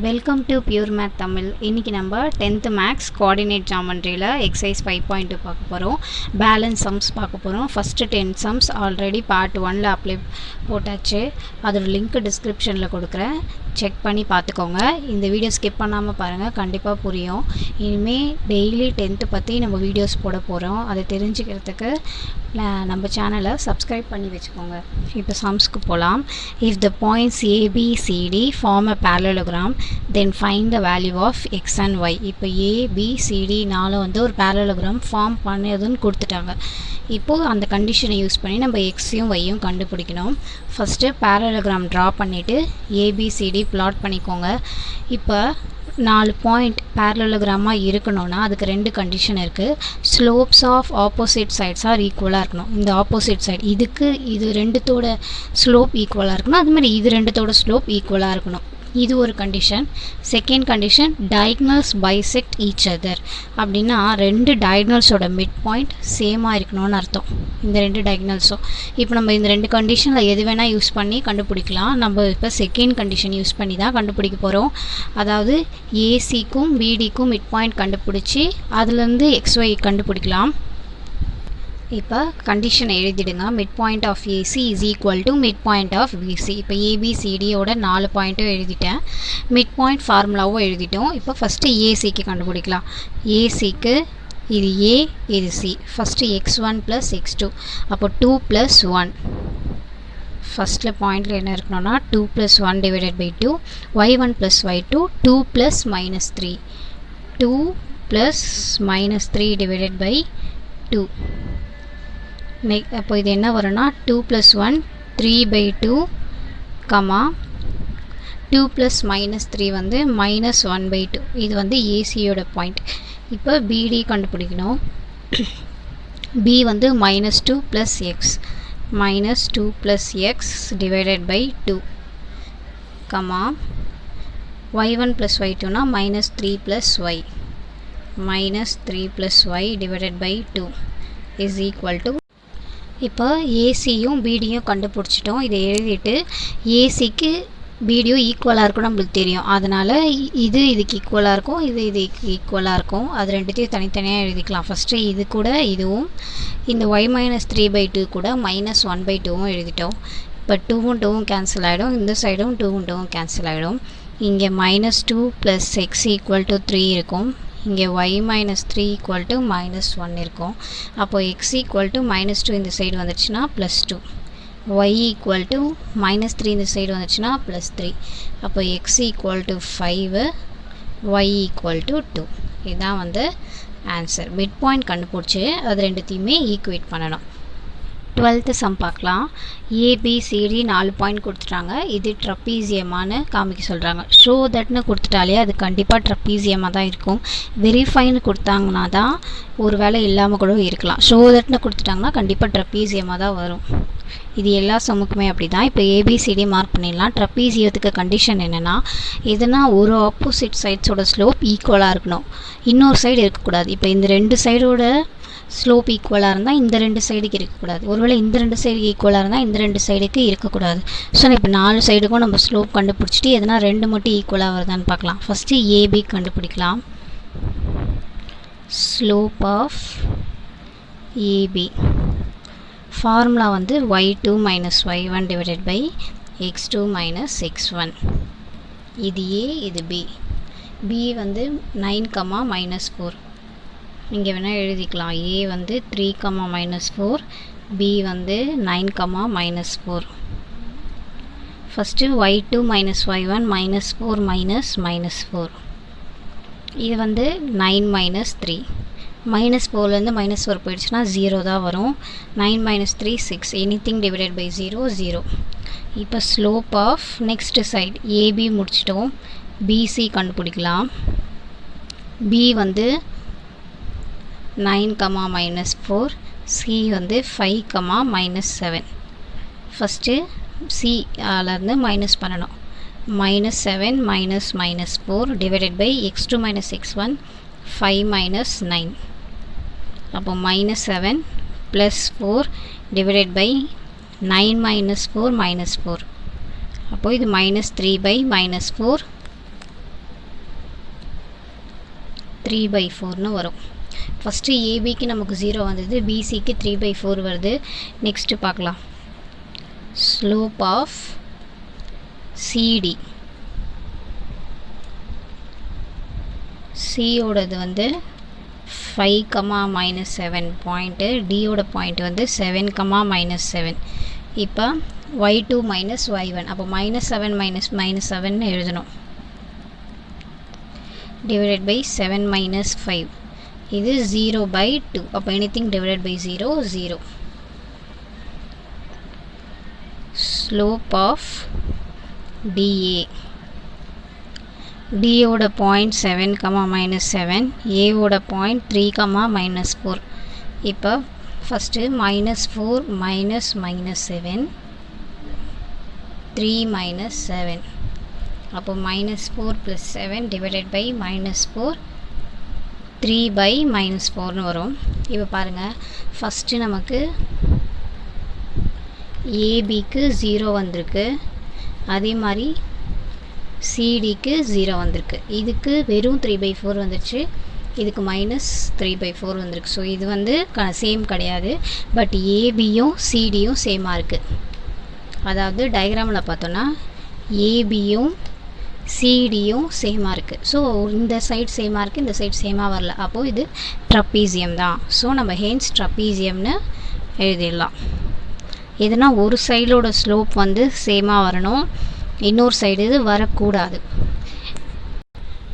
Welcome to pure math Tamil. இன்றைக்கி நம்ம 10th maths coordinate ஜாமெண்ட்ரியில் exercise 5.2 பார்க்க போகிறோம். பேலன்ஸ் சம்ஸ் பார்க்க போகிறோம். ஃபஸ்ட்டு 10 சம்ஸ் ஆல்ரெடி பார்ட் 1ல் அப்ளை போட்டாச்சு. அதோட லிங்க் டிஸ்கிரிப்ஷனில் கொடுக்குறேன், செக் பண்ணி பார்த்துக்கோங்க. இந்த வீடியோ ஸ்கிப் பண்ணாமல் பாருங்கள், கண்டிப்பாக புரியும். இனிமேல் டெய்லி 10th பற்றி நம்ம வீடியோஸ் போட போகிறோம். அதை தெரிஞ்சுக்கிறதுக்கு நம்ம சேனலை சப்ஸ்கிரைப் பண்ணி வச்சுக்கோங்க. இப்போ சம்ஸ்க்கு போகலாம். If the points A B C D form a parallelogram then find the value of x and y. இப்போ ஏபிசிடி நாலும் வந்து ஒரு parallelogram ஃபார்ம் பண்ணதுன்னு கொடுத்துட்டாங்க. இப்போது அந்த கண்டிஷனை யூஸ் பண்ணி நம்ம எக்ஸையும் ஒய்யும் கண்டுபிடிக்கணும். ஃபஸ்ட்டு parallelogram ட்ரா பண்ணிவிட்டு ஏபிசிடி பிளாட் பண்ணிக்கோங்க. இப்போ 4 பாயிண்ட் பேரலோகிராமாக இருக்கணும்னா அதுக்கு 2 கண்டிஷன் இருக்குது. Slopes of opposite sides are ஈக்குவலாக இருக்கணும். இந்த ஆப்போசிட் சைட் இதுக்கு இது ரெண்டுத்தோட ஸ்லோப் ஈக்குவலாக இருக்கணும். அதுமாதிரி இது ரெண்டுத்தோட ஸ்லோப் ஈக்குவலாக இருக்கணும். இது ஒரு condition. Second condition, diagonals bisect each other. அப்படின்னா 2 டயக்னல்ஸோட மிட் பாயிண்ட் சேமாக இருக்கணும்னு அர்த்தம். இந்த 2 டயக்னல்ஸும் இப்போ நம்ம இந்த 2 கண்டிஷனில் எது வேணால் யூஸ் பண்ணி கண்டுபிடிக்கலாம். நம்ம இப்போ செகண்ட் கண்டிஷன் யூஸ் பண்ணி தான் கண்டுபிடிக்க போகிறோம். அதாவது ஏசிக்கும் பிடிக்கும் மிட் பாயிண்ட் கண்டுபிடிச்சி அதுலேருந்து எக்ஸ்ஒய் கண்டுபிடிக்கலாம். இப்போ கண்டிஷனை எழுதிடுங்க. Mid point of AC is equal to mid point of BC. இப்போ ஏபிசிடியோட 4 பாயிண்ட்டும் எழுதிட்டேன், மிட் பாயிண்ட் ஃபார்முலாவும் எழுதிட்டோம். இப்போ ஃபஸ்ட்டு ஏசிக்கு கண்டுபிடிக்கலாம். ஏசிக்கு இது ஏ, இது சி. ஃபஸ்ட்டு x1 + x2, அப்போ 2 + 1. ஃபஸ்ட்டில் பாயிண்டில் என்ன இருக்கணும்னா 2 + 1 / 2, y1 + y2, 2 + -3, 2 + -3 / 2. அப்போ இது என்ன வரும்னா 2 + 1 3/2, 2 + -3 வந்து -1/2. இது வந்து ஏசியோட பாயிண்ட். இப்போ பிடி கண்டுபிடிக்கணும். பி வந்து -2 + x, -2 + x / 2, y1 + y2னா -3 + y, -3 + y / 2 is equal to. இப்போ ஏசியும் பிடியும் கண்டுபிடிச்சிட்டோம். இதை எழுதிட்டு ஏசிக்கு பிடியும் ஈக்குவலாக இருக்கும் நம்மளுக்கு தெரியும். அதனால் இது இதுக்கு ஈக்குவலாக இருக்கும், இது இதுக்கு ஈக்குவலாக இருக்கும். அது ரெண்டுத்தையும் தனித்தனியாக எழுதிக்கலாம். ஃபஸ்ட்டு இது கூட இதுவும், இந்த y - 3/2 கூட -1/2வும் எழுதிட்டோம். இப்போ 2ம் 2ம் கேன்சல் ஆகிடும். இந்த சைடும் 2ம் 2ம் கேன்சல் ஆகிடும். இங்கே -2 + x = 3 இருக்கும். இங்கே y - 3 = -1 இருக்கும். அப்போ x = -2 இந்த சைடு வந்துடுச்சுன்னா +2, y = -3 இந்த சைடு வந்துடுச்சுன்னா +3. அப்போ x = 5, y = 2. இதுதான் வந்து ஆன்சர். மிட் பாயிண்ட் கண்டுபிடிச்சி அது ரெண்டுத்தையுமே ஈக்குவேட் பண்ணணும். 12th சம் பார்க்கலாம். ஏபிசிடி 4 பாயிண்ட் கொடுத்துட்டாங்க. இது ட்ரப்பீசியமானு காமிக்க சொல்கிறாங்க. ஷோ தட்னு கொடுத்துட்டாலே அது கண்டிப்பாக ட்ரப்பீசியமாக தான் இருக்கும். வெரிஃபைன்னு கொடுத்தாங்கன்னா தான் ஒரு வேளை இல்லாமல் கூட இருக்கலாம். ஷோ தட்னு கொடுத்துட்டாங்கன்னா கண்டிப்பாக ட்ரப்பீசியமாக தான் வரும். இது எல்லா சம்முக்குமே அப்படி தான். இப்போ ஏபிசிடி மார்க் பண்ணிடலாம். ட்ரப்பீசியத்துக்கு கண்டிஷன் என்னென்னா, எதுனா ஒரு ஆப்போசிட் சைட்ஸோட ஸ்லோப் ஈக்குவலாக இருக்கணும், இன்னொரு சைடு இருக்கக்கூடாது. இப்போ இந்த 2 சைடோட ஸ்லோப் ஈக்குவலாக இருந்தால் இந்த 2 சைடுக்கு இருக்கக்கூடாது. ஒருவேளை இந்த 2 சைடுக்கு ஈக்குவலாக இருந்தால் இந்த 2 சைடுக்கு இருக்கக்கூடாது. ஸோ இப்போ 4 சைடுக்கும் நம்ம ஸ்லோப் கண்டுபிடிச்சிட்டு எதனா 2 மட்டும் ஈக்குவலாக வருதான்னு பார்க்கலாம். ஃபஸ்ட்டு ஏபி கண்டுபிடிக்கலாம். ஸ்லோப் ஆஃப் ஏபி ஃபார்முலா வந்து y2 - y1 / x2 - x1. இது ஏ, இது பி. பி வந்து 9, -4. இங்கே வேணால் எழுதிக்கலாம். ஏ வந்து 3, -4, பி வந்து 9, -4. First y2 - y1 -4 -4. இது வந்து 9 - 3. -4லேருந்து -4 போயிடுச்சுன்னா 0 தான் வரும். 9 - 3 6, எனிதிங் / 0 0. இப்போ slope of next side A B முடிச்சிட்டோம். பிசி கண்டுபிடிக்கலாம். பி வந்து 9, -4, சி வந்து 5, -7. ஃபஸ்ட்டு சிலேருந்து மைனஸ் பண்ணணும். -7 - -4 / x2 - x1 5 - 9. அப்போ -7 + 4 / 9 - 4 - 4. அப்போ இது -3 / -4 3/4ன்னு வரும். ஃபஸ்ட்டு ஏபிக்கு நமக்கு 0 வந்தது, பிசிக்கு 3/4 வருது. நெக்ஸ்ட்டு பார்க்கலாம். ஸ்லோப் ஆஃப் சிடி, சியோடது வந்து 5, -7 பாயிண்ட்டு, டியோட பாயிண்ட் வந்து 7, -7. இப்போ y2 மைனஸ் y1, அப்போ -7 -7ன்னு எழுதணும். டிவைடட் பை 7 - 5, இது 0/2. அப்போ anything divided by 0 0. Slope of DA, டியோட பாயிண்ட் 7, -7, ஏவோட பாயிண்ட் 3, -4. இப்போ ஃபஸ்ட்டு -4 -7, 3 - 7, அப்போ -4 + 7 டிவைடட் பை -4, 3/-4ன்னு வரும். இப்போ பாருங்கள், ஃபஸ்ட்டு நமக்கு ஏபிக்கு 0 வந்திருக்கு, அதே மாதிரி சிடிக்கு 0 வந்திருக்கு. இதுக்கு வெறும் 3/4 வந்துருச்சு, இதுக்கு -3/4 வந்திருக்கு. ஸோ இது வந்து சேம் கிடையாது. பட் ஏபியும் சிடியும் சேமாக இருக்குது. அதாவது டயக்ராமில் பார்த்தோன்னா ஏபியும் சிடியும் சேமாக இருக்குது. ஸோ இந்த சைட் சேமாக இருக்குது, இந்த சைட் சேமாக வரல. அப்போது இது ட்ரப்பீசியம் தான். ஸோ நம்ம ஹென்ஸ் ட்ரப்பீசியம்னு எழுதிடலாம். எதுனா ஒரு சைடோட ஸ்லோப் வந்து சேமாக வரணும், இன்னொரு சைடு இது வரக்கூடாது.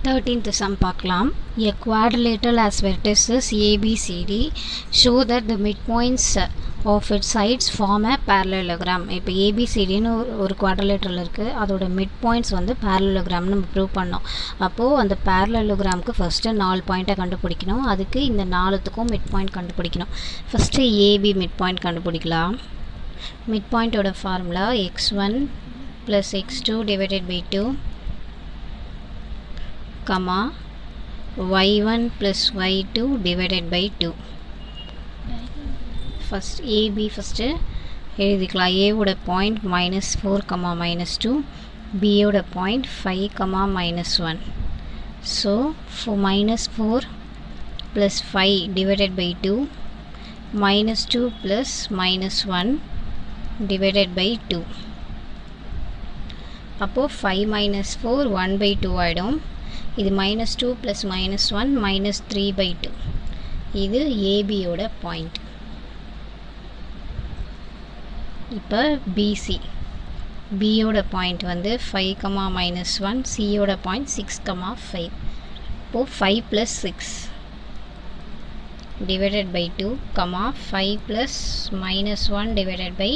13th sum பார்க்கலாம். A quadrilateral has vertices ABCD show that the midpoints of its sides form a parallelogram. இப்போ ABCDன்னு ஒரு குவாட்ரிலேட்டரல் இருக்குது, அதோட மிட் பாயிண்ட்ஸ் வந்து parallelogram நம்ம ப்ரூவ் பண்ணோம். அப்போது அந்த parallelogramக்கு ஃபஸ்ட்டு 4 பாயிண்ட்டை கண்டுபிடிக்கணும். அதுக்கு இந்த 4த்துக்கும் மிட் பாயிண்ட் கண்டுபிடிக்கணும். ஃபஸ்ட்டு ஏபி மிட் பாயிண்ட் கண்டுபிடிக்கலாம். மிட் பாயிண்ட்டோட formula x1 + x2 divided by 2, y1 + y2 divided by 2. First AB first எழுதிக்கலாம். ஏவோட பாயிண்ட் -4, -2, பியோட point 5, -1. So -4 + 5 divided by 2, -2 + -1 divided by 2. அப்போது 5 - 4 1/2 ஆகிடும். இது -2 + -1 -3/2. இது ஏபியோட பாயிண்ட். இப்போ பிசி, பியோட பாயிண்ட் வந்து 5, -1, சியோட பாயிண்ட் 6, 5. இப்போது 5 + 6 டிவைடட் பை 2, 5 + -1 டிவைடட் பை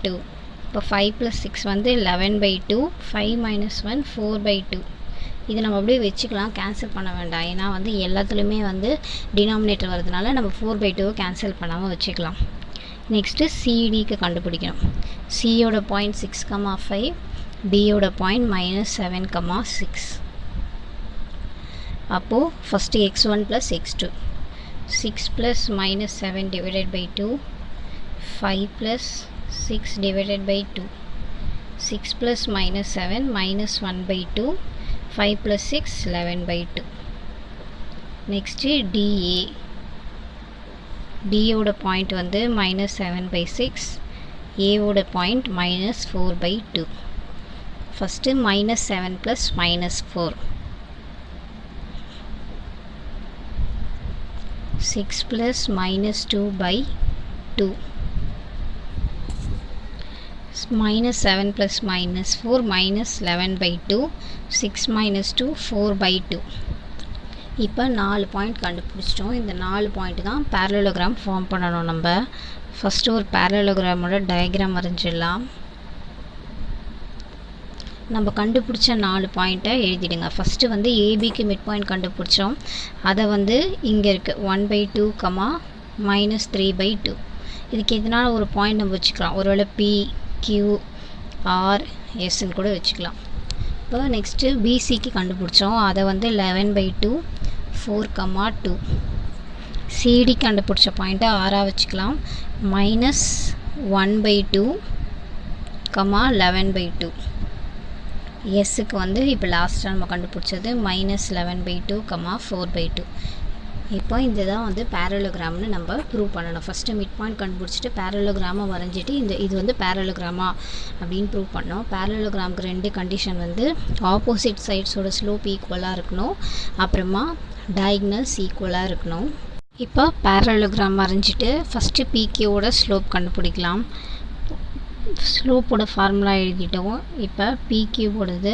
2. இப்போ 5 + 6 வந்து 11/2, 5 - 1 4/2. இது நம்ம அப்படியே வச்சுக்கலாம், கேன்சல் பண்ண வேண்டாம். ஏன்னா வந்து எல்லாத்துலேயுமே வந்து டினாமினேட்டர் வரதுனால நம்ம 4/2 கேன்சல் பண்ணாமல் வச்சுக்கலாம். நெக்ஸ்ட்டு சிடிக்கு கண்டுபிடிக்கணும். சியோட பாயிண்ட் 6, 5, டியோட பாயிண்ட் -7, 6. அப்போது first x1 + x2, 6 + -7 divided by 2, 5 + 6 divided by 2, 6 + -7 -1/2, 5 + 6 11/2. Next DA, டியோட பாயிண்ட் வந்து -7/6, ஏவோட பாயிண்ட் -4/2. ஃபஸ்ட்டு -7 + -4, 6 + -2/2, -7 + -4 -11/2, 6 - 2 4/2. இப்போ 4 பாயிண்ட் கண்டுபிடிச்சிட்டோம். இந்த 4 பாயிண்ட் தான் parallelogram ஃபார்ம் பண்ணணும். நம்ம ஃபஸ்ட்டு ஒரு parallelogramோட டயக்ராம் வரைஞ்சிடலாம். நம்ம கண்டுபிடிச்ச 4 பாயிண்ட்டை எழுதிடுங்க. ஃபஸ்ட்டு வந்து ஏபிக்கு மிட் பாயிண்ட் கண்டுபிடிச்சோம், அதை வந்து இங்கே இருக்குது 1/2, -3/2. இதுக்கு எதனால் ஒரு பாயிண்ட் நம்ம வச்சுக்கலாம், ஒருவேளை பி, கியூ, ஆர், எஸ்ன்னு கூட வச்சுக்கலாம். இப்போ நெக்ஸ்ட்டு பிசிக்கு கண்டுபிடிச்சோம், அதை வந்து 11/2, 4, 2. சிடி கண்டுபிடிச்ச பாயிண்ட்டை ஆராக வச்சுக்கலாம், -1/2, 11/2. எஸ்ஸுக்கு வந்து இப்போ லாஸ்ட்டாக நம்ம கண்டுபிடிச்சது -11/2, 4/2. இப்போ இதுதான் வந்து பேரலோகிராம்னு நம்ம ப்ரூவ் பண்ணணும். ஃபஸ்ட்டு மிட் பாயிண்ட் கண்டுபிடிச்சிட்டு பேரலோகிராமாக வரைஞ்சிட்டு இது வந்து பேரலோகிராமா அப்படின்னு ப்ரூவ் பண்ணோம். பேரலோகிராமுக்கு 2 கண்டிஷன் வந்து ஆப்போசிட் சைட்ஸோட ஸ்லோப் ஈக்குவலாக இருக்கணும், அப்புறமா டயக்னல்ஸ் ஈக்குவலாக இருக்கணும். இப்போ பேரலோகிராம் வரைஞ்சிட்டு ஃபஸ்ட்டு பிக்யூவோட ஸ்லோப் கண்டுபிடிக்கலாம். ஸ்லோப்போட ஃபார்முலா எழுதிட்டோம். இப்போ பிக்யூவோடது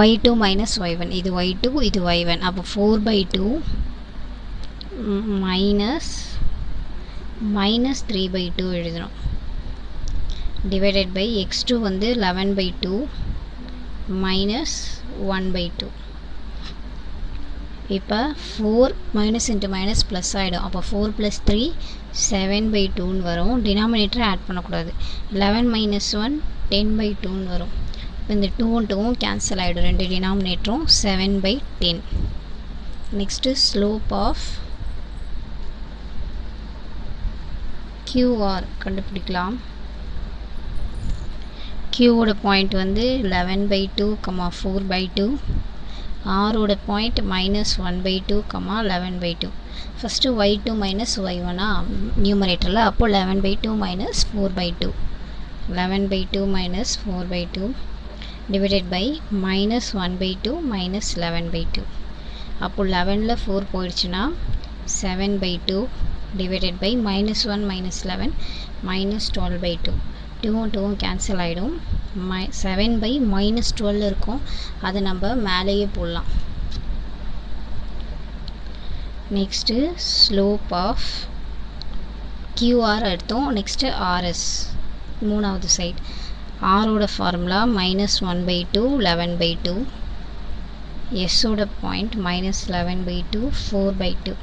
y2 - y1, இது y2 இது y1. அப்போ 4/2 -3/2 எழுதுகிறோம். டிவைடட் பை x2 வந்து 11/2 -1/2. இப்போ 4 மைனஸ் இன்ட்டு மைனஸ் ப்ளஸ் ஆகிடும். அப்போ 4 + 3 7/2ன்னு வரும். டினாமினேட்டரை ஆட் பண்ணக்கூடாது. 11 - 1 10/2ன்னு வரும். இப்போ இந்த 2ம் 2ம் கேன்சல் ஆகிடும், 2 டினாமினேட்டரும் 7/10. நெக்ஸ்ட்டு ஸ்லோப் ஆஃப் QR கண்டுபிடிக்கலாம். Qவோட பாயிண்ட் வந்து 11/2, 4/2. Rோட பாயிண்ட் -1/2, 11/2. ஃபஸ்ட்டு y2 - y1 நியூமரேட்டரில், அப்போ 11/2 - 4/2. 11/2 - 4/2 டிவைடட் பை -1/2 - 11/2. அப்போ 11ல் 4 போயிடுச்சுன்னா 7/2 டிவைடட் பை -1 - 11 -12/2. 2ம் 2ம் கேன்சல் ஆகிடும். 7/-12 இருக்கும், அதை நம்ம மேலேயே போடலாம். நெக்ஸ்ட்டு ஸ்லோப் ஆஃப் QR எடுத்தோம். நெக்ஸ்ட்டு RS மூணாவது சைட். Rோட ஃபார்முலா -1/2 11/2. Sோட பாயிண்ட் -11/2 4/2.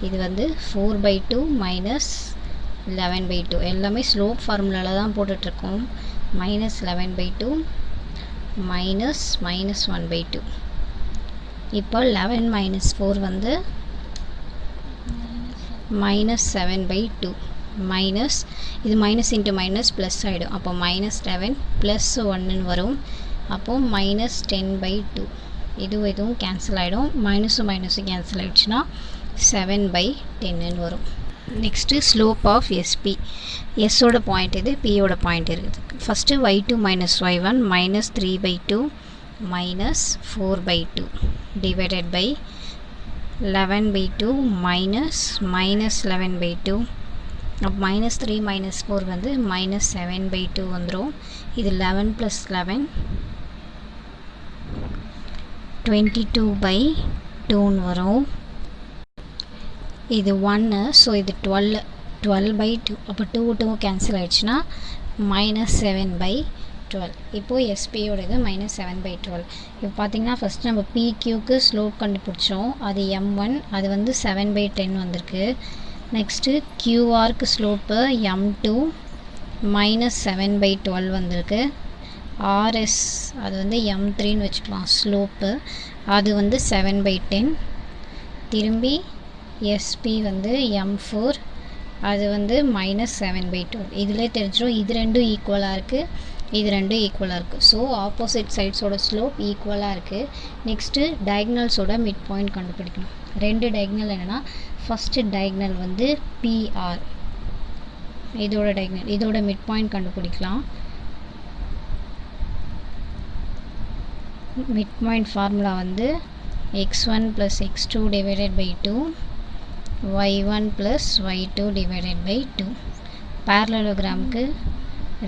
இது வந்து 4/2 -11/2. எல்லாமே ஸ்லோப் ஃபார்முலாவில் தான் போட்டுட்ருக்கோம். -11/2 -1/2. இப்போ 11 - 4 வந்து -7/2 மைனஸ் இது மைனஸ் இன்ட்டு மைனஸ் ப்ளஸ் ஆகிடும். அப்போ -11 + 1ன்னு வரும். அப்போது -10/2. இதுவும் கேன்சல் ஆகிடும். மைனஸும் மைனஸும் கேன்சல் ஆகிடுச்சுன்னா 7/10ன்னு வரும். Next slope of SP. எஸ்ஸோட பாயிண்ட் இது, பியோட பாயிண்ட் இருக்குது. First y2 - y1 -3/2 -4/2 divided by 11/2 -11/2. அப்போ -3 - 4 வந்து -7/2 வந்துடும். இது 11 + 11 22/2ன்னு வரும். இது 1, ஸோ இது 12/2. அப்போ 2 2 கேன்சல் ஆகிடுச்சுன்னா -7/12. இப்போது எஸ்பியோடது -7/12. இப்போ பார்த்தீங்கன்னா ஃபஸ்ட்டு நம்ம PQக்கு ஸ்லோப் கண்டுபிடிச்சோம், அது M1, அது வந்து 7/10 வந்திருக்கு. நெக்ஸ்ட்டு QRக்கு ஸ்லோப்பு M2 -7/12 வந்திருக்கு. RS அது வந்து M3ன்னு வச்சுக்கலாம் ஸ்லோப்பு, அது வந்து 7/10. திரும்பி SP வந்து M4, அது வந்து -7/12. இதிலே தெரிஞ்சிடும் இது ரெண்டும் ஈக்குவலாக இருக்குது, இது ரெண்டும் ஈக்குவலாக இருக்குது. ஸோ ஆப்போசிட் சைட்ஸோட ஸ்லோப் ஈக்குவலாக இருக்குது. நெக்ஸ்ட்டு டயக்னல்ஸோட மிட் பாயிண்ட் கண்டுபிடிக்கணும். 2 டயக்னல் என்னென்னா, ஃபஸ்ட்டு டயக்னல் வந்து PR, இதோட டயக்னல், இதோட மிட் பாயிண்ட் கண்டுபிடிக்கலாம். மிட் பாயிண்ட் ஃபார்முலா வந்து x1 + x2 divided by 2 y1 + y2 divided by 2. பேரலோகிராமுக்கு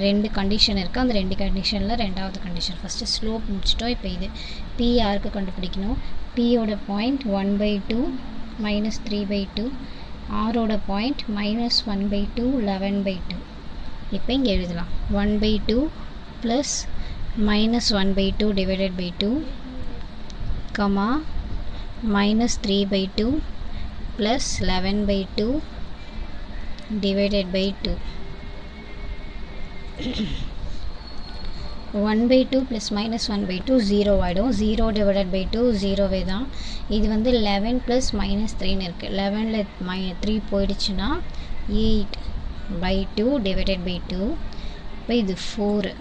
2 கண்டிஷன் இருக்குது. அந்த 2 கண்டிஷனில் ரெண்டாவது கண்டிஷன். ஃபஸ்ட்டு ஸ்லோப் முடிச்சிட்டோம். இப்போ இது PRக்கு கண்டுபிடிக்கணும். Pயோட பாயிண்ட் 1/2 -3/2. Rோட பாயிண்ட் -1/2 11/2. இப்போ இங்கே எழுதலாம் 1/2 + -1/2 டிவைடட் பை 2, -3/2 + 11/2 டிவைடட் பை 2. 1/2 + -1/2 0 ஆகிடும். 0 டிவைடட் பை 2 0வே தான். இது வந்து 11 + -3ன்னு இருக்குது. 11ல் 3 போயிடுச்சுன்னா 8/2 டிவைடட் பை 2. இப்போ இது 4.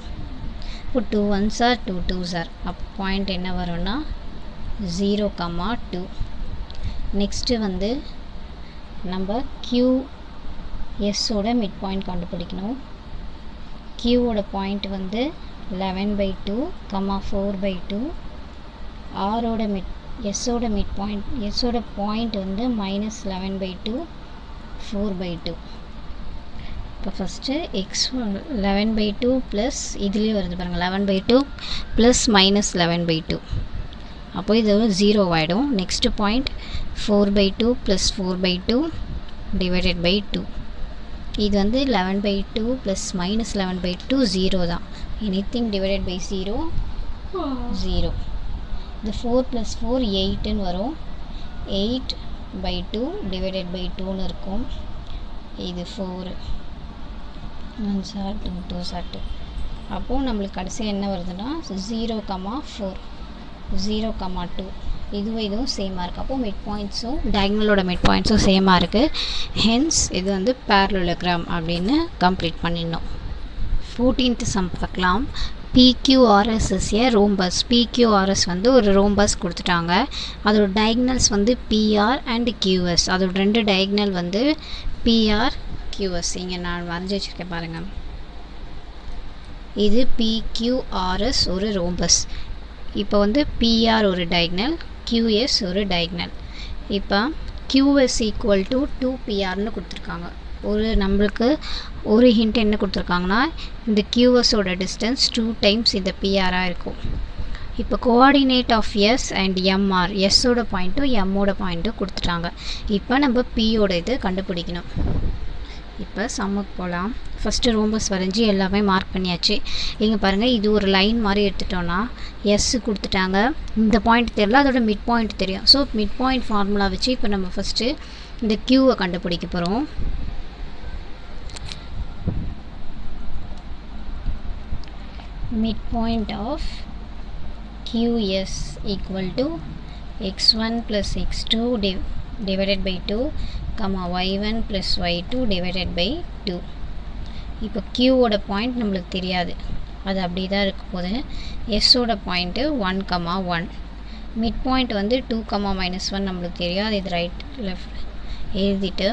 அப்போ 2 1s are 2 2s are. அப்போ பாயிண்ட் என்ன வரும்னா 0, 2. நெக்ஸ்ட்டு வந்து நம்ம QSோட மிட் பாயிண்ட் கண்டுபிடிக்கணும். Qவோட பாயிண்ட் வந்து 11/2, 4/2. Rஓட Sஓட மிட் பாயிண்ட், Sஓட பாயிண்ட் வந்து -11/2, 4/2. இப்போ ஃபஸ்ட்டு x11/2 ப்ளஸ் இதுலேயே வருது பாருங்கள் 11/2 ப்ளஸ் -11/2. அப்போ இது 0 ஆகிடும். Next point 4/2 plus 4/2 divided by 2. இது வந்து 11/2 ப்ளஸ் -11/2 0 தான். Anything divided by 0 0. இது 4 ப்ளஸ் 4 8ன்னு வரும். 8/2 டிவைடட் பை 2ன்னு இருக்கும். இது 4 1s are 2 2s are 2. அப்போது நம்மளுக்கு கடைசி என்ன வருதுன்னா 0, 4 0, 2. இதுவும் சேமாக இருக்குது. அப்போது மிட் பாயிண்ட்ஸும் டயக்னலோட மிட் பாயிண்ட்ஸும் சேமாக இருக்குது. ஹென்ஸ் இது வந்து பேரலோகிராம் அப்படின்னு கம்ப்ளீட் பண்ணிடணும். 14th சம் பார்க்கலாம். PQRS is a rhombus. PQRS வந்து ஒரு ரோம்பஸ் கொடுத்துட்டாங்க. அதோட டயக்னல்ஸ் வந்து PR அண்ட் QS. அதோட ரெண்டு டயக்னல் வந்து PR QS. இங்கே நான் வரைஞ்சி வச்சுருக்கேன் பாருங்கள். இது PQRS ஒரு ரோம்பஸ். இப்போ வந்து PR ஒரு டயக்னல், QS ஒரு டயக்னல். இப்போ QS ஈக்குவல் டு 2PRன்னு கொடுத்துருக்காங்க. நம்மளுக்கு ஒரு ஹிண்ட் என்ன கொடுத்துருக்காங்கன்னா இந்த QSோட டிஸ்டன்ஸ் 2 டைம்ஸ் இந்த PRஆக இருக்கும். இப்போ coordinate of S and MR, Sஓட பாயிண்ட்டும் Mஓட பாயிண்ட்டும் கொடுத்துட்டாங்க. இப்போ நம்ம Pயோட இது கண்டுபிடிக்கணும். இப்போ சம்முக்கு போகலாம். ஃபஸ்ட்டு ரோம்பஸ் வரைஞ்சி எல்லாமே மார்க் பண்ணியாச்சு. இங்கே பாருங்கள், இது ஒரு லைன் மாதிரி எடுத்துட்டோன்னா S கொடுத்துட்டாங்க. இந்த பாயிண்ட் தெரியல, அதோட மிட் பாயிண்ட் தெரியும். ஸோ மிட் பாயிண்ட் ஃபார்முலா வச்சு இப்போ நம்ம ஃபஸ்ட்டு இந்த Qவை கண்டுபிடிக்க போகிறோம். Midpoint of QS equal to x1 plus x2 divided by 2, y1 plus y2 divided by 2. இப்போ Qவோட பாயிண்ட் நம்மளுக்கு தெரியாது, அது அப்படி தான் இருக்க போது. Sஓட பாயிண்ட்டு 1, 1. மிட் பாயிண்ட் வந்து 2, -1 நம்மளுக்கு தெரியாது. இது ரைட் லெஃப்ட் எழுதிட்டு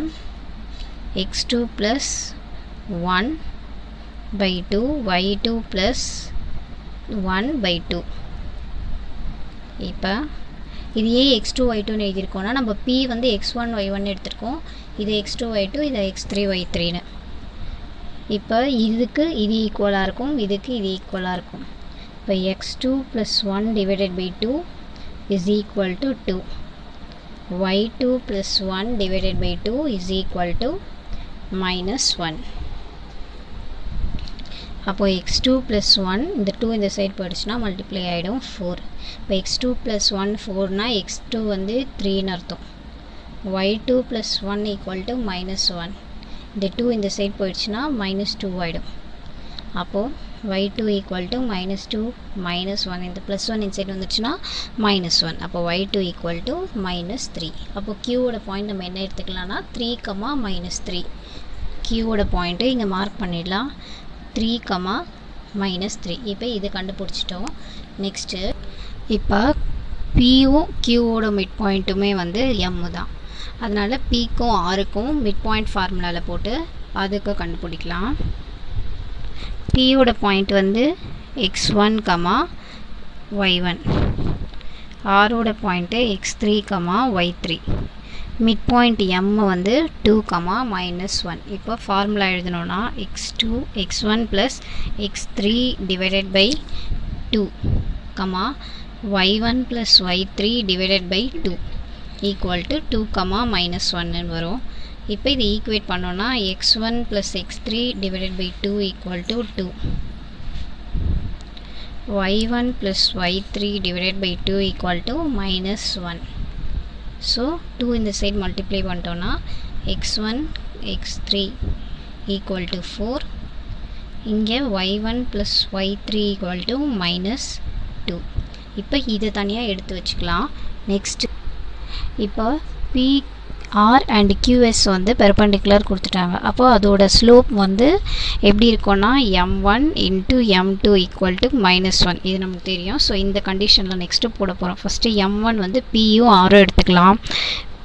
x2 plus 1/2 y2 plus 1/2. இப்போ இது ஏன் x2 y2ன்னு எழுதியிருக்கோன்னா நம்ம P வந்து x1 y1 எடுத்திருக்கோம். இது x2 y2, இது x3 y3ன்னு. இப்போ இதுக்கு இது ஈக்குவலாக இருக்கும், இதுக்கு இது ஈக்குவலாக இருக்கும். இப்போ x2 plus 1 divided by 2 is equal to 2. y2 plus 1 divided by 2 is equal to -1. அப்போ x2 plus 1, இந்த 2 இந்த சைட் போயிடுச்சுன்னா மல்டிப்ளை ஆகிடும் 4. இப்போ x2 plus 1 4னா x2 வந்து 3ன்னு அர்த்தம். y2 plus 1 equal to -1. இந்த 2 இந்த சைட் போயிடுச்சுன்னா -2 ஆகிடும். அப்போது y2 equal to -2 -1. இந்த +1 இந்த சைட் வந்துச்சுன்னா -1. அப்போ y2 equal to -3. அப்போ Qவோட பாயிண்ட் நம்ம என்ன எடுத்துக்கலாம்னா 3, -3. Qவோட பாயிண்ட்டு இங்கே மார்க் பண்ணிடலாம் 3, -3. இப்போ இது கண்டுபிடிச்சிட்டோம். நெக்ஸ்ட்டு இப்போ Pயும் Qவோட மிட் பாயிண்ட்டுமே வந்து M தான். அதனால் Pக்கும் Rக்கும் மிட் பாயிண்ட் ஃபார்முலாவில் போட்டு அதுக்கு கண்டுபிடிக்கலாம். Pயோட பாயிண்ட் வந்து x1, y1. Rஓட point x3, y3. Mid point M வந்து 2, -1. இப்போ ஃபார்முலா எழுதணும்னா x1 plus x3 divided by 2, y1 plus y3 divided by 2 equal to 2, -1 வரும். இப்போ இது ஈக்குவேட் பண்ணோன்னா x1 plus x3 divided by 2 equal to 2. y1 plus y3 divided by 2 equal to -1. So 2 இந்த side multiply பண்ணிட்டோன்னா x1 x3 equal to 4. இங்கே y1 plus y3 equal to -2. இப்போ இதை தனியாக எடுத்து வச்சுக்கலாம். நெக்ஸ்ட் இப்போ ஆர் அண்ட் கியூஎஸ் வந்து பெர்பெண்டிகுலர் கொடுத்துட்டாங்க. அப்போ அதோட ஸ்லோப் வந்து எப்படி இருக்கும்னா m1 into m2 equal to -1. இது நமக்கு தெரியும். ஸோ இந்த கண்டிஷனில் நெக்ஸ்ட்டு போட போகிறோம். ஃபஸ்ட்டு m1 வந்து பியும் ஆரும் எடுத்துக்கலாம்.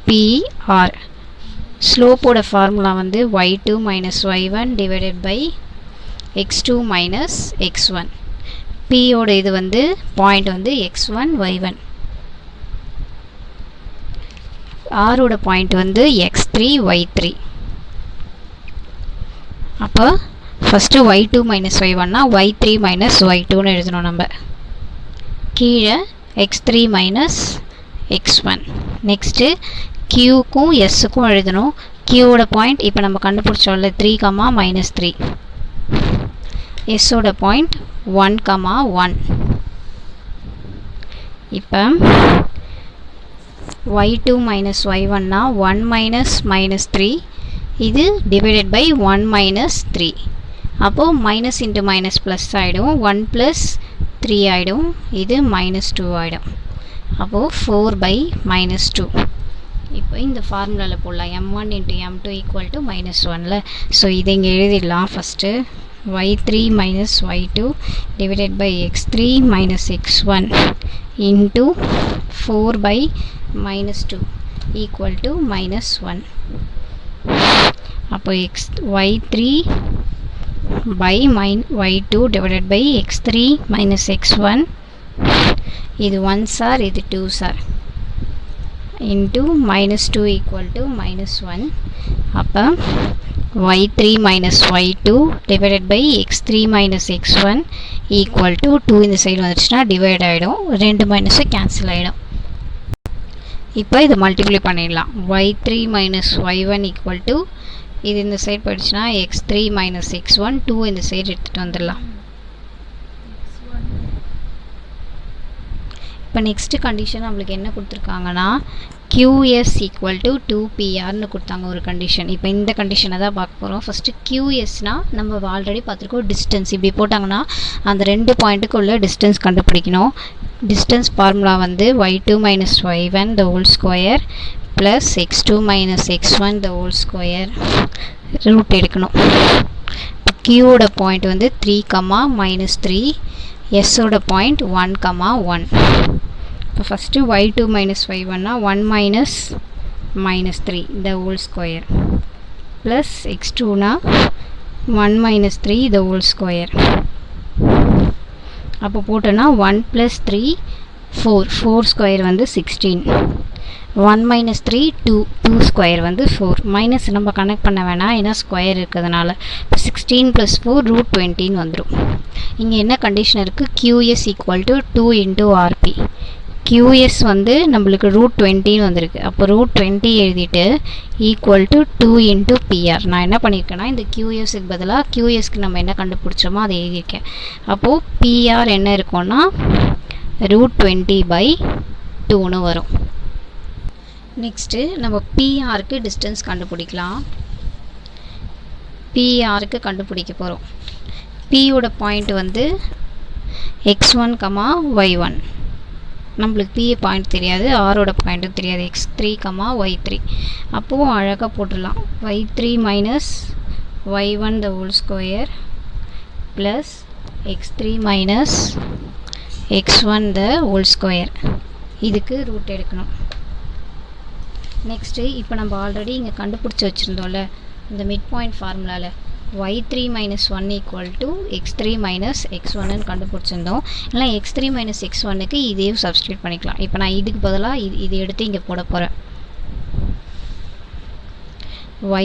PR ஸ்லோப்போட ஃபார்முலா வந்து y2 minus y1 divided by x2 minus x1. பியோட இது வந்து பாயிண்ட் வந்து x1 y1. ஆரோட பாயிண்ட் வந்து x3 y3. அப்போ ஃபஸ்ட்டு y2 மைனஸ் y1னா y3 மைனஸ் y2ன்னு எழுதணும் நம்ம. கீழே x3 மைனஸ் x1. நெக்ஸ்ட்டு க்யூக்கும் எஸ்ஸுக்கும் எழுதணும். க்யூவோட பாயிண்ட் இப்போ நம்ம கண்டுபிடிச்சோம்ல 3, -3. எஸ்ஸோட பாயிண்ட் 1, 1. இப்போ y2 மைனஸ் y1னா 1 மைனஸ் -3. இது டிவைடட் பை 1 மைனஸ் 3. அப்போது மைனஸ் இன்ட்டு மைனஸ் ப்ளஸ் ஆகிடும். 1 ப்ளஸ் 3 ஆகிடும். இது -2 ஆகிடும். அப்போது 4 பை -2. இப்போ இந்த ஃபார்முலாவில் போடலாம். m1 into m2 equal to -1ல. ஸோ இதை இங்கே எழுதிடலாம். First y3 minus y2 divided by x3 minus x1 into 4 by -2 equal to -1. அப்போ y3 by y2 divided by x3 minus x1. இது 1 சார், இது 2 சார். into -2 equal to -1. அப்போ y3 minus y2 divided by x3 minus x1 equal to 2. இந்த side வந்துச்சுன்னா divide ஆகிடும். 2 minus cancel ஆகிடும். இப்போ இது மல்டிப்ளை பண்ணிடலாம். y3 minus y1 equal to இது இந்த சைடு போயிடுச்சுன்னா x3 minus x1. 2 இந்த சைடு எடுத்துகிட்டு வந்துடலாம். இப்போ நெக்ஸ்ட்டு கண்டிஷன் நம்மளுக்கு என்ன கொடுத்துருக்காங்கன்னா QS ஈக்குவல் டு 2PRன்னு கொடுத்தாங்க ஒரு கண்டிஷன். இப்போ இந்த கண்டிஷனை தான் பார்க்க போகிறோம். ஃபஸ்ட்டு QSனால் நம்ம ஆல்ரெடி பார்த்துருக்கோம் டிஸ்டன்ஸ். இப்படி போட்டாங்கன்னா அந்த 2 பாயிண்ட்டுக்கு உள்ள டிஸ்டன்ஸ் கண்டுபிடிக்கணும். டிஸ்டன்ஸ் ஃபார்முலா வந்து y2 minus y1 the whole square plus x2 minus x1 the whole square root எடுக்கணும். இப்போ Qவோட பாயிண்ட் வந்து 3, -3. எஸ்ஸோட பாயிண்ட் 1, 1. இப்போ ஃபஸ்ட்டு y2 மைனஸ் y1னா 1 minus -3 the whole square plus x2னா 1 மைனஸ் 3 the whole square. அப்போ போட்டோன்னா 1 ப்ளஸ் 3 4 ஸ்கொயர் வந்து 16. 1 மைனஸ் 3 2 ஸ்கொயர் வந்து 4. மைனஸ் நம்ம கனெக்ட் பண்ண வேணாம், ஏன்னா ஸ்கொயர் இருக்கிறதுனால. இப்போ 16 ப்ளஸ் 4 √20 வந்துடும். இங்கே என்ன கண்டிஷன் இருக்குது? QS equal to 2 into RP. QS வந்து நம்மளுக்கு √20 வந்திருக்கு. அப்போ √20 எழுதிட்டு ஈக்குவல் டு 2 இன்ட்டு PR. நான் என்ன பண்ணியிருக்கேன்னா இந்த QSக்கு பதிலாக QSக்கு நம்ம என்ன கண்டுபிடிச்சோமோ அதை எழுதியிருக்கேன். அப்போது PR என்ன இருக்கும்னா √20/2ன்னு வரும். நெக்ஸ்ட்டு நம்ம PRக்கு டிஸ்டன்ஸ் கண்டுபிடிக்கலாம். PRக்கு கண்டுபிடிக்க போகிறோம். Pயோட பாயிண்ட் வந்து x1, y1. நம்மளுக்கு P பாயிண்ட் தெரியாது, ஆரோட பாயிண்ட்டும் தெரியாது. x3, y3. அப்போது அழகாக போட்டுடலாம். y3 minus y1 the whole square plus x3 minus x1 the whole square. இதுக்கு ரூட் எடுக்கணும். நெக்ஸ்ட்டு இப்போ நம்ம ஆல்ரெடி இங்கே கண்டுபிடிச்சி வச்சுருந்தோம்ல இந்த மிட் பாயிண்ட் ஃபார்முலாவில் y3 minus 1 equal to x3 minus x1ன்னு கண்டுபிடிச்சிருந்தோம். இல்லை x3 மைனஸ் x1க்கு இதையும் சப்ஸ்டியூட் பண்ணிக்கலாம். இப்போ நான் இதுக்கு பதிலாக இது எடுத்து இங்கே போட போகிறேன்.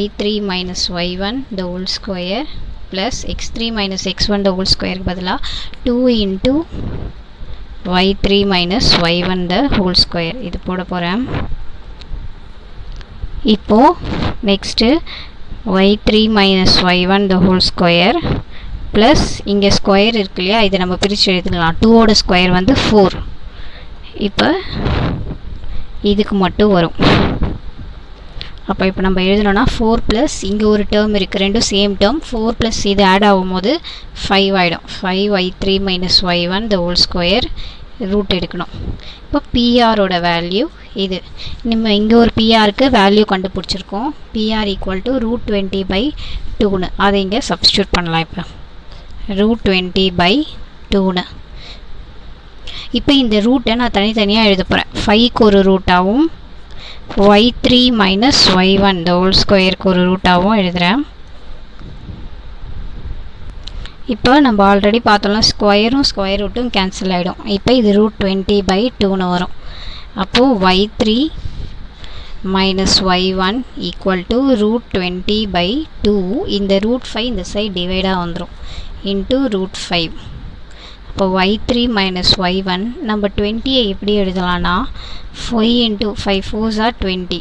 y3 minus y1 the whole square plus x3 minus x1 the whole squareக்கு பதிலாக 2 into y3 minus y1 the whole square இது போட போகிறேன். இப்போது next y3 minus y1 the whole square plus இங்கே ஸ்கொயர் இருக்கு இல்லையா, இதை நம்ம பிரித்து எழுதிக்கலாம். 2ஓட ஸ்கொயர் வந்து 4. இப்போ இதுக்கு மட்டும் வரும். அப்போ இப்போ நம்ம எழுதணும்னா 4 ப்ளஸ் இங்கே ஒரு டேர்ம் இருக்குது, ரெண்டும் சேம் டேர்ம். 4 ப்ளஸ் இது ஆட் ஆகும்போது 5 ஆகிடும். 5y3 minus y1 the whole square root எடுக்கணும். இப்போ பிஆரோட வேல்யூ இது. நம்ம இங்கே ஒரு பிஆருக்கு வேல்யூ கண்டுபிடிச்சிருக்கோம். பிஆர் ஈக்குவல் டு √20/2ன்னு அதை இங்கே சப்ஸ்டியூட் பண்ணலாம். இப்போ √20/2ன்னு. இப்போ இந்த ரூட்டை நான் தனித்தனியாக எழுத போகிறேன். 5க்கு ஒரு ரூட்டாகவும் y3 மைனஸ் y1 இந்த ஹோல் ஸ்கொயருக்கு ஒரு ரூட்டாகவும் எழுதுகிறேன். இப்போ நம்ம ஆல்ரெடி பார்த்தோம்னா ஸ்கொயரும் ஸ்கொயர் ரூட்டும் கேன்சல் ஆகிடும். இப்போ இது √20/2ன்னு வரும். அப்போது y3 minus y1 equal to √20/2. இந்த √5 இந்த சைடு டிவைடாக வந்துடும் இன்ட்டு √5. அப்போ y3 மைனஸ் y1 நம்ம 20ஐ எப்படி எழுதலாம்னா 5 இன்ட்டு 5 4s are 20.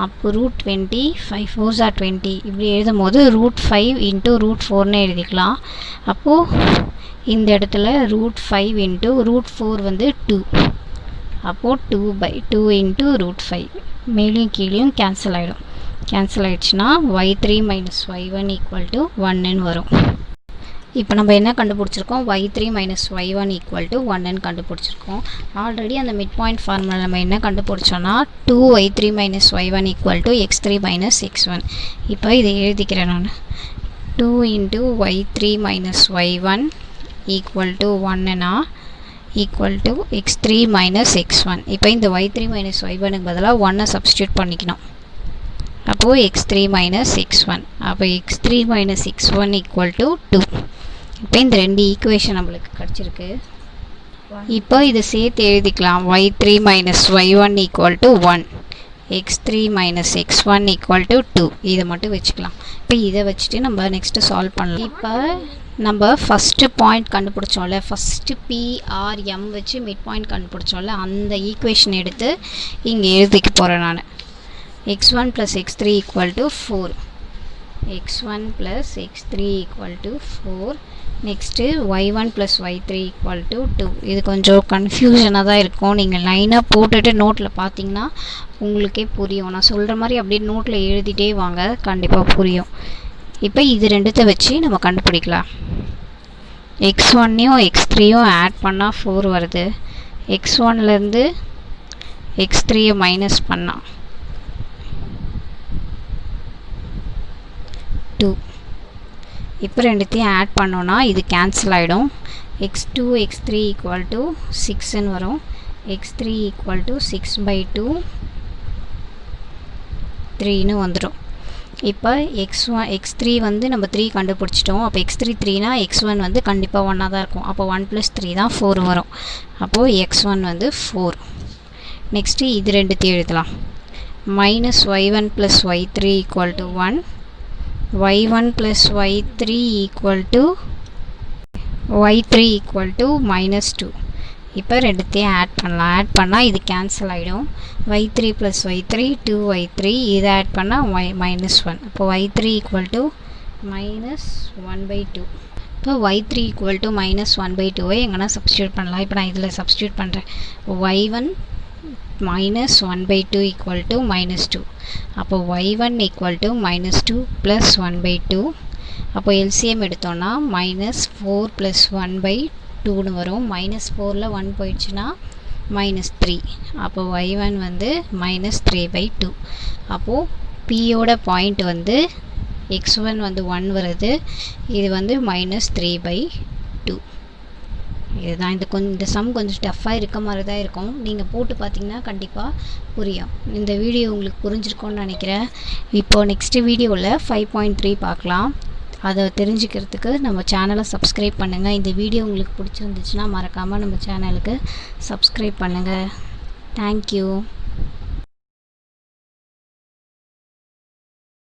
அப்போ √20 5 4s are 20 இப்படி எழுதும் போது √5 இன்ட்டு √4ன்னு எழுதிக்கலாம். அப்போது இந்த இடத்துல √5 இன்ட்டு √4 வந்து 2. அப்போது 2/2 இன்ட்டு √5 மேலேயும் கீழேயும் கேன்சல் ஆகிடும். கேன்சல் ஆகிடுச்சுன்னா y3 minus y1 equal to 1ன்னு வரும். இப்போ நம்ம என்ன கண்டுபிடிச்சிருக்கோம்? y3 minus y1 equal to 1ன்னு கண்டுபிடிச்சிருக்கோம். ஆல்ரெடி அந்த மிட் பாயிண்ட் ஃபார்முலா நம்ம என்ன கண்டுபிடிச்சோன்னா 2y3 minus y1 equal to x3 minus x1. இப்போ இதை எழுதிக்கிறேன் நான். 2 into y3 minus y1 equal to 1னா equal to x3 minus x1. இப்போ இந்த y3 மைனஸ் y1க்கு பதிலாக 1 சப்ஸ்டியூட் பண்ணிக்கணும். அப்போது x3 மைனஸ் x1. அப்போ x3 minus x1 equal to 2. இப்போ இந்த ரெண்டு ஈக்குவேஷன் நம்மளுக்கு கிடச்சிருக்கு. இப்போ இதை சேர்த்து எழுதிக்கலாம். y3 minus y1 equal to 1, x3 minus x1 equal to 2. இதை மட்டும் வச்சுக்கலாம். இப்போ இதை வச்சுட்டு நம்ம நெக்ஸ்ட்டு சால்வ் பண்ணலாம். இப்போ நம்ம ஃபஸ்ட்டு பாயிண்ட் கண்டுபிடிச்சோம்ல, ஃபஸ்ட்டு பிஆர்எம் வச்சு மிட் பாயிண்ட் கண்டுபிடிச்சோம்ல, அந்த ஈக்குவேஷன் எடுத்து இங்கே எழுதிக்க போகிறேன் நான். x1 plus x3 equal to 4. x1 plus x3 equal to 4. Next y1 plus y3 equal to 2. இது கொஞ்சம் கன்ஃபியூஷனாக தான் இருக்கும். நீங்கள் லைனாக போட்டுட்டு நோட்டில் பார்த்தீங்கன்னா உங்களுக்கே புரியும். நான் சொல்கிற மாதிரி அப்படியே நோட்டில் எழுதிட்டே வாங்க, கண்டிப்பாக புரியும். இப்போ இது ரெண்டுத்தை வச்சு நம்ம கண்டுபிடிக்கலாம். x1யும் x3யும் ஆட் பண்ணால் 4 வருது. x1லேருந்து x3யை மைனஸ் பண்ணால் 2. இப்போ ரெண்டுத்தையும் ஆட் பண்ணோன்னா இது கேன்சல் ஆகிடும். x2 x3 ஈக்குவல் டு 6ன்னு வரும். x3 ஈக்குவல் டு 6/2 3ன்னு வந்துடும். இப்போ x3 வந்து நம்ம 3 கண்டுபிடிச்சிட்டோம். அப்போ x3 3னா x1 வந்து கண்டிப்பாக 1ஆக தான் இருக்கும். அப்போ 1 + 3 தான் 4 வரும். அப்போது x1 வந்து 4. நெக்ஸ்ட்டு இது ரெண்டுத்தையும் எழுதலாம். Minus y1 + y3 equal to 1, y1 plus y3 equal to -2. இப்போ ரெண்டுத்தையும் ஆட் பண்ணலாம். ஆட் பண்ணால் இது கேன்சல் ஆகிடும். y3 plus y3 2y3. இதை ஆட் பண்ணால் -1. இப்போ y3 equal to -1/2. இப்போ y3 equal to -1/2 எங்கன்னா சப்ஸ்டியூட் பண்ணலாம். இப்போ நான் இதில் சப்ஸ்டியூட் பண்ணுறேன். y1 -1/2 equal to -2. அப்போ y1 equal to -2 plus 1/2. அப்போ LCM எடுத்தோன்னா -4 plus 1/2ன்னு வரும். -4ல் 1 போயிடுச்சுன்னா -3. அப்போ y1 வந்து -3/2. அப்போது Pயோட பாயிண்ட் வந்து x1 வந்து 1 வருது. இது வந்து -3/2. இதுதான். இந்த சம் கொஞ்சம் டஃப்பாக இருக்க மாதிரி தான் இருக்கும். நீங்கள் போட்டு பார்த்தீங்கன்னா கண்டிப்பாக புரியும். இந்த வீடியோ உங்களுக்கு புரிஞ்சிருக்கும்னு நினைக்கிறேன். இப்போது நெக்ஸ்ட்டு வீடியோவில் 5.3 பார்க்கலாம். அதை தெரிஞ்சுக்கிறதுக்கு நம்ம சேனலை சப்ஸ்கிரைப் பண்ணுங்கள். இந்த வீடியோ உங்களுக்கு பிடிச்சிருந்துச்சுன்னா மறக்காமல் நம்ம சேனலுக்கு சப்ஸ்கிரைப் பண்ணுங்கள். தேங்க்யூ.